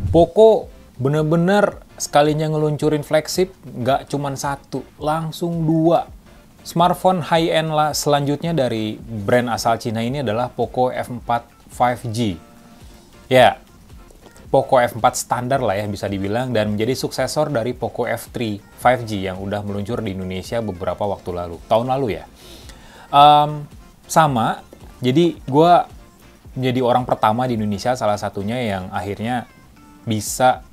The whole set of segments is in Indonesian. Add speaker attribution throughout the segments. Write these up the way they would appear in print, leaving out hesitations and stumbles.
Speaker 1: Poco bener-bener sekalinya ngeluncurin flagship, nggak cuman satu, langsung dua. Smartphone high-end selanjutnya dari brand asal Cina ini adalah Poco F4 5G. Ya, Poco F4 standar lah ya bisa dibilang, dan menjadi suksesor dari Poco F3 5G yang udah meluncur di Indonesia beberapa waktu lalu, tahun lalu ya. Sama, jadi gue menjadi orang pertama di Indonesia salah satunya yang akhirnya bisa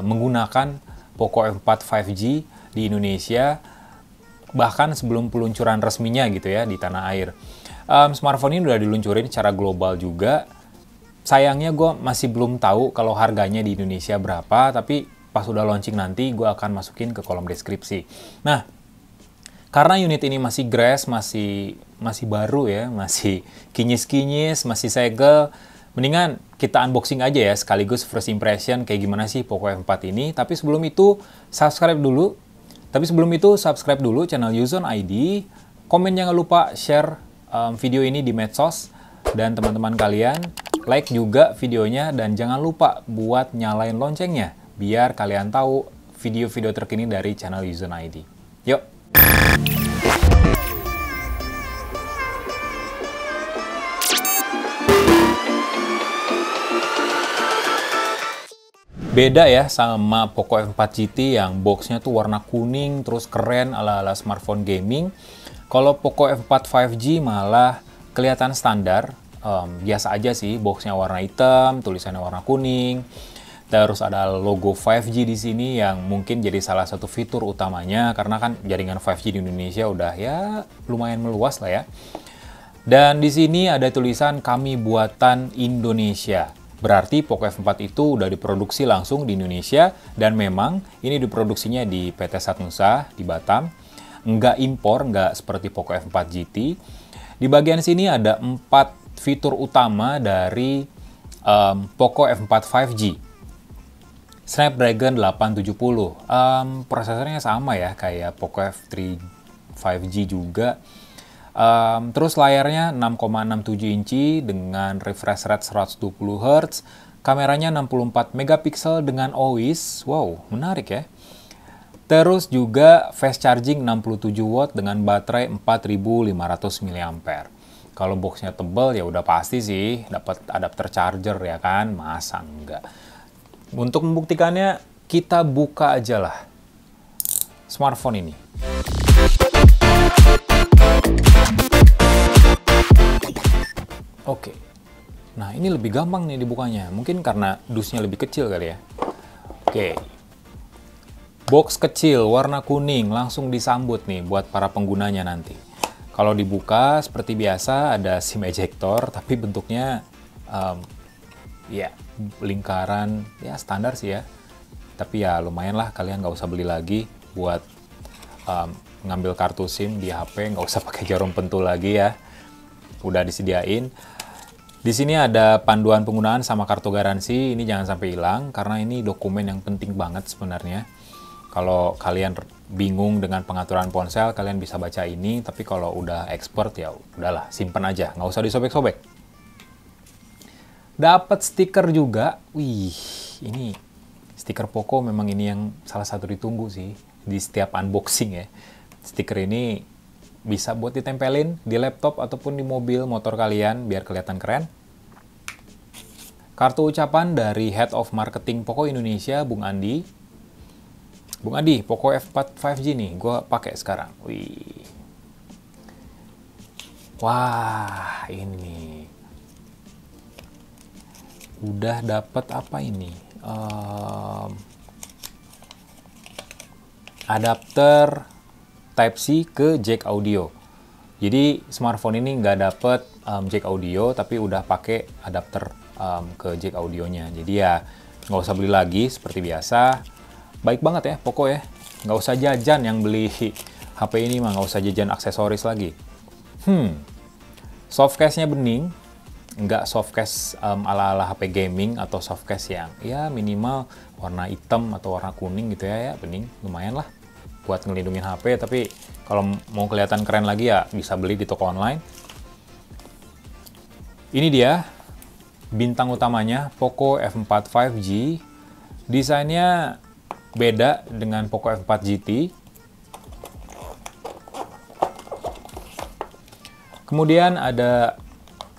Speaker 1: menggunakan Poco F4 5G di Indonesia, bahkan sebelum peluncuran resminya gitu ya di tanah air. Smartphone ini udah diluncurin secara global juga. Sayangnya gue masih belum tahu kalau harganya di Indonesia berapa, tapi pas udah launching nanti gue akan masukin ke kolom deskripsi. Nah, karena unit ini masih grass, masih baru ya, masih kinyis-kinyis, masih segel, mendingan kita unboxing aja ya, sekaligus first impression kayak gimana sih Poco F4 ini. Tapi sebelum itu, subscribe dulu channel Yuzon ID, komen jangan lupa share video ini di medsos, dan teman-teman kalian like juga videonya, dan jangan lupa buat nyalain loncengnya, biar kalian tahu video-video terkini dari channel Yuzon ID. Yuk! Beda ya sama Poco F4 GT yang boxnya tuh warna kuning, terus keren ala-ala smartphone gaming. Kalau Poco F4 5G malah kelihatan standar, biasa aja sih, boxnya warna hitam, tulisannya warna kuning. Terus ada logo 5G di sini yang mungkin jadi salah satu fitur utamanya, karena kan jaringan 5G di Indonesia udah ya lumayan meluas lah ya. Dan di sini ada tulisan kami buatan Indonesia. Berarti Poco F4 itu udah diproduksi langsung di Indonesia, dan memang ini diproduksinya di PT Satnusa di Batam. Nggak impor, nggak seperti Poco F4 GT. Di bagian sini ada 4 fitur utama dari Poco F4 5G. Snapdragon 870. Prosesornya sama ya, kayak Poco F3 5G juga. Terus layarnya 6,67 inci dengan refresh rate 120 Hz, kameranya 64 megapiksel dengan OIS, wow menarik ya. Terus juga fast charging 67 watt dengan baterai 4500 mAh. Kalau boxnya tebal ya udah pasti sih dapat adapter charger ya kan, masa enggak. Untuk membuktikannya kita buka aja lah smartphone ini. Oke, nah ini lebih gampang nih dibukanya. Mungkin karena dusnya lebih kecil kali ya. Oke, box kecil warna kuning langsung disambut nih buat para penggunanya nanti. Kalau dibuka seperti biasa ada SIM ejector, tapi bentuknya ya lingkaran ya standar sih ya. Tapi ya lumayan lah, kalian nggak usah beli lagi buat ngambil kartu SIM di HP, nggak usah pakai jarum pentul lagi ya. Udah disediain. Di sini ada panduan penggunaan sama kartu garansi. Ini jangan sampai hilang karena ini dokumen yang penting banget sebenarnya. Kalau kalian bingung dengan pengaturan ponsel, kalian bisa baca ini. Tapi kalau udah expert ya udahlah, simpen aja, nggak usah disobek-sobek. Dapat stiker juga. Wih, ini stiker Poco memang ini yang salah satu ditunggu sih di setiap unboxing ya. Stiker ini bisa buat ditempelin di laptop ataupun di mobil motor kalian biar kelihatan keren. Kartu ucapan dari Head of Marketing Poco Indonesia, Bung Andi. Bung Andi, Poco F4 5G nih, gue pakai sekarang. Wih. Wah, ini. Udah dapat apa ini? Adapter Type-C ke jack audio. Jadi smartphone ini nggak dapet jack audio, tapi udah pakai adapter ke jack audionya. Jadi ya nggak usah beli lagi seperti biasa. Baik banget ya Poco ya. Nggak usah jajan yang beli HP ini mah, nggak usah jajan aksesoris lagi. Softcase-nya bening, nggak softcase ala-ala HP gaming atau softcase yang ya minimal warna hitam atau warna kuning gitu ya, bening, lumayan lah buat ngelindungin HP. Tapi kalau mau kelihatan keren lagi ya bisa beli di toko online. Ini dia bintang utamanya Poco F4 5G. Desainnya beda dengan Poco F4 GT. Kemudian ada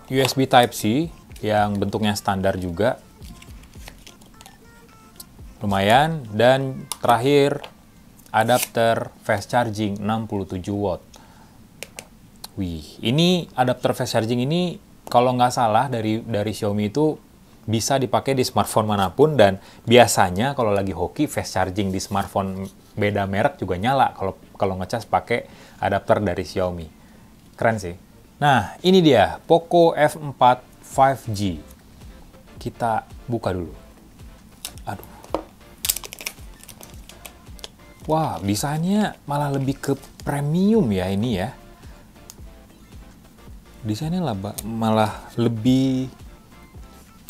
Speaker 1: USB Type-C yang bentuknya standar juga. Lumayan. Dan terakhir, adapter fast charging 67 watt. Wih, ini adapter fast charging ini kalau nggak salah dari Xiaomi itu bisa dipakai di smartphone manapun, dan biasanya kalau lagi hoki fast charging di smartphone beda merek juga nyala kalau ngecas pakai adapter dari Xiaomi. Keren sih. Nah, ini dia Poco F4 5G. Kita buka dulu. Aduh. Wah, desainnya malah lebih ke premium ya ini ya. Desainnya malah lebih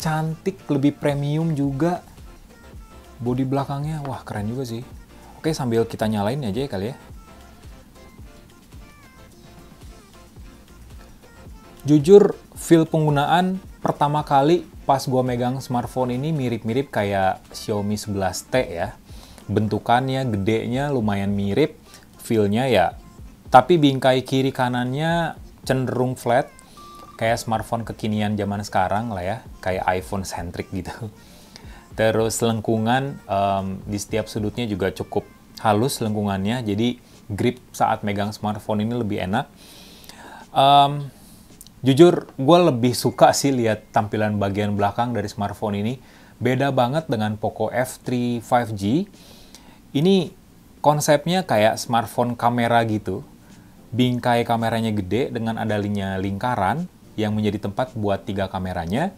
Speaker 1: cantik, lebih premium juga. Bodi belakangnya, wah keren juga sih. Oke, sambil kita nyalain aja ya kali ya. Jujur, feel penggunaan pertama kali pas gua megang smartphone ini mirip-mirip kayak Xiaomi 11T ya. Bentukannya, gedenya lumayan mirip, feel-nya ya. Tapi bingkai kiri kanannya cenderung flat, kayak smartphone kekinian zaman sekarang lah ya, kayak iPhone centric gitu. Terus lengkungan di setiap sudutnya juga cukup halus lengkungannya, jadi grip saat megang smartphone ini lebih enak. Jujur, gue lebih suka sih lihat tampilan bagian belakang dari smartphone ini. Beda banget dengan Poco F3 5G. Ini konsepnya kayak smartphone kamera gitu. Bingkai kameranya gede dengan ada lingkaran yang menjadi tempat buat 3 kameranya.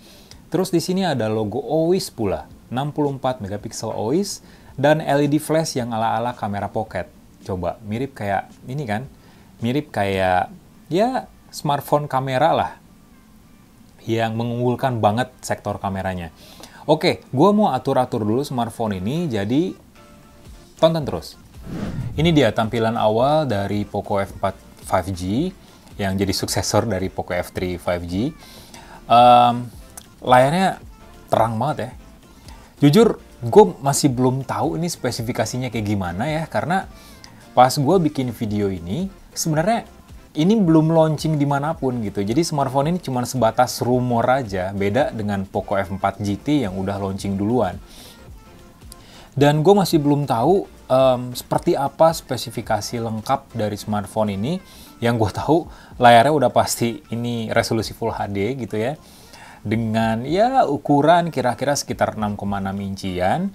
Speaker 1: Terus di sini ada logo OIS pula, 64 megapiksel OIS, dan LED flash yang ala-ala kamera pocket. Coba, mirip kayak ini kan? Mirip kayak, ya, smartphone kamera lah, yang mengunggulkan banget sektor kameranya. Oke, gue mau atur-atur dulu smartphone ini, jadi tonton terus. Ini dia tampilan awal dari Poco F4 5G, yang jadi suksesor dari Poco F3 5G. Layarnya terang banget ya. Jujur, gue masih belum tahu ini spesifikasinya kayak gimana ya, karena pas gue bikin video ini, sebenarnya ini belum launching dimanapun gitu. Jadi smartphone ini cuma sebatas rumor aja, beda dengan Poco F4 GT yang udah launching duluan. Dan gue masih belum tahu seperti apa spesifikasi lengkap dari smartphone ini. Yang gue tahu layarnya udah pasti ini resolusi Full HD gitu ya. Dengan ya ukuran kira-kira sekitar 6,6 incian.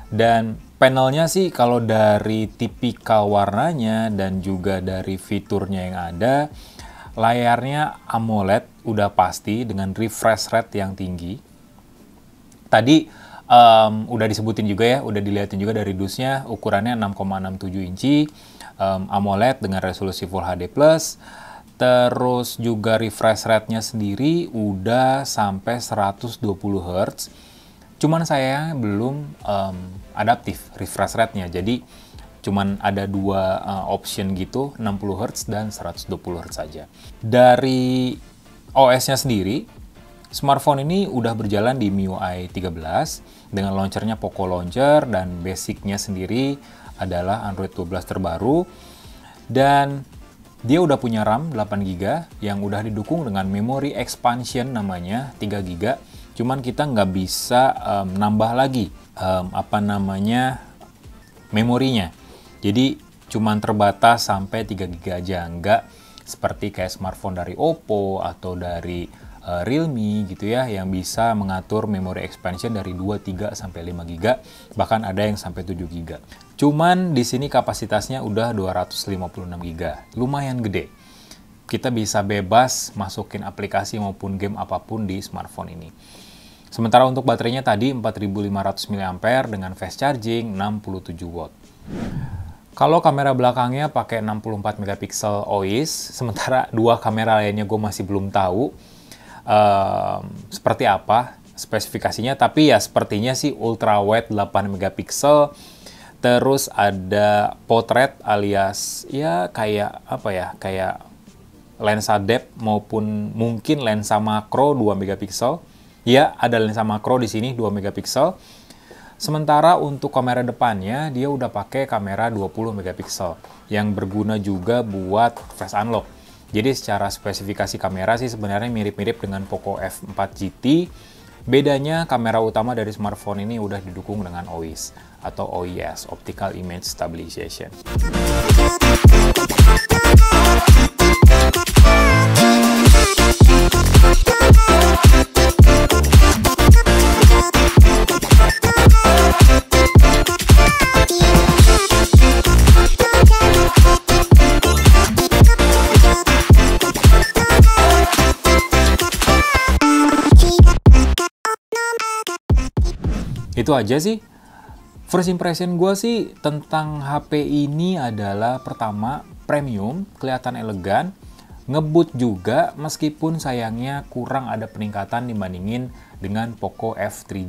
Speaker 1: Dan panelnya sih kalau dari tipikal warnanya dan juga dari fiturnya yang ada, layarnya AMOLED udah pasti dengan refresh rate yang tinggi. Tadi udah disebutin juga ya, udah dilihatin juga dari dusnya, ukurannya 6,67 inci, AMOLED dengan resolusi Full HD+, terus juga refresh rate-nya sendiri udah sampai 120 Hz. Cuman saya belum adaptif refresh rate-nya, jadi cuman ada 2 option gitu, 60 Hz dan 120 Hz saja. Dari OS-nya sendiri, smartphone ini udah berjalan di MIUI 13 dengan launchernya Poco Launcher, dan basicnya sendiri adalah Android 12 terbaru, dan dia udah punya RAM 8GB yang udah didukung dengan memory expansion namanya 3GB. Cuman kita nggak bisa nambah lagi memorinya. Jadi cuman terbatas sampai 3GB aja, nggak seperti kayak smartphone dari Oppo atau dari Realme gitu ya, yang bisa mengatur memory expansion dari 2, 3 sampai 5GB, bahkan ada yang sampai 7GB. Cuman di sini kapasitasnya udah 256GB. Lumayan gede. Kita bisa bebas masukin aplikasi maupun game apapun di smartphone ini. Sementara untuk baterainya tadi 4500 mAh dengan fast charging 67 watt. Kalau kamera belakangnya pakai 64 megapiksel OIS, sementara 2 kamera lainnya gue masih belum tahu seperti apa spesifikasinya, tapi ya sepertinya sih ultra wide 8 megapiksel. Terus ada portrait alias ya kayak apa ya, kayak lensa depth maupun mungkin lensa makro 2 megapiksel. Ya, ada lensa makro di sini 2 megapiksel. Sementara untuk kamera depannya dia udah pakai kamera 20 megapiksel yang berguna juga buat face unlock. Jadi secara spesifikasi kamera sih sebenarnya mirip-mirip dengan Poco F4 GT. Bedanya kamera utama dari smartphone ini udah didukung dengan OIS atau OIS, Optical Image Stabilization. Itu aja sih. First impression gue sih tentang HP ini adalah pertama, premium, kelihatan elegan, ngebut juga meskipun sayangnya kurang ada peningkatan dibandingin dengan Poco F3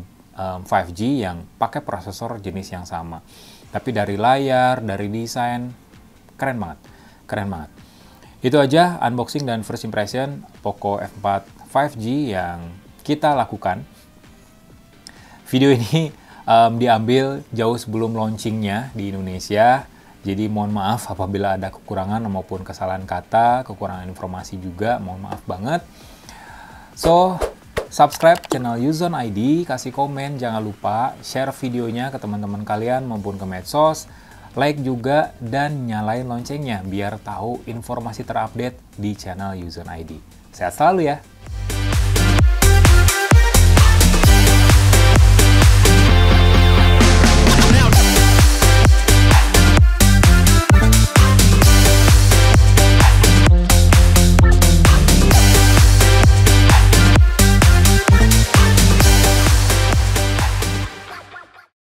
Speaker 1: 5G yang pakai prosesor jenis yang sama. Tapi dari layar, dari desain, keren banget. Keren banget. Itu aja unboxing dan first impression Poco F4 5G yang kita lakukan. Video ini diambil jauh sebelum launchingnya di Indonesia, jadi mohon maaf apabila ada kekurangan maupun kesalahan kata, kekurangan informasi juga, mohon maaf banget. So, subscribe channel Yuzon ID, kasih komen, jangan lupa share videonya ke teman-teman kalian maupun ke medsos, like juga, dan nyalain loncengnya biar tahu informasi terupdate di channel Yuzon ID. Sehat selalu ya!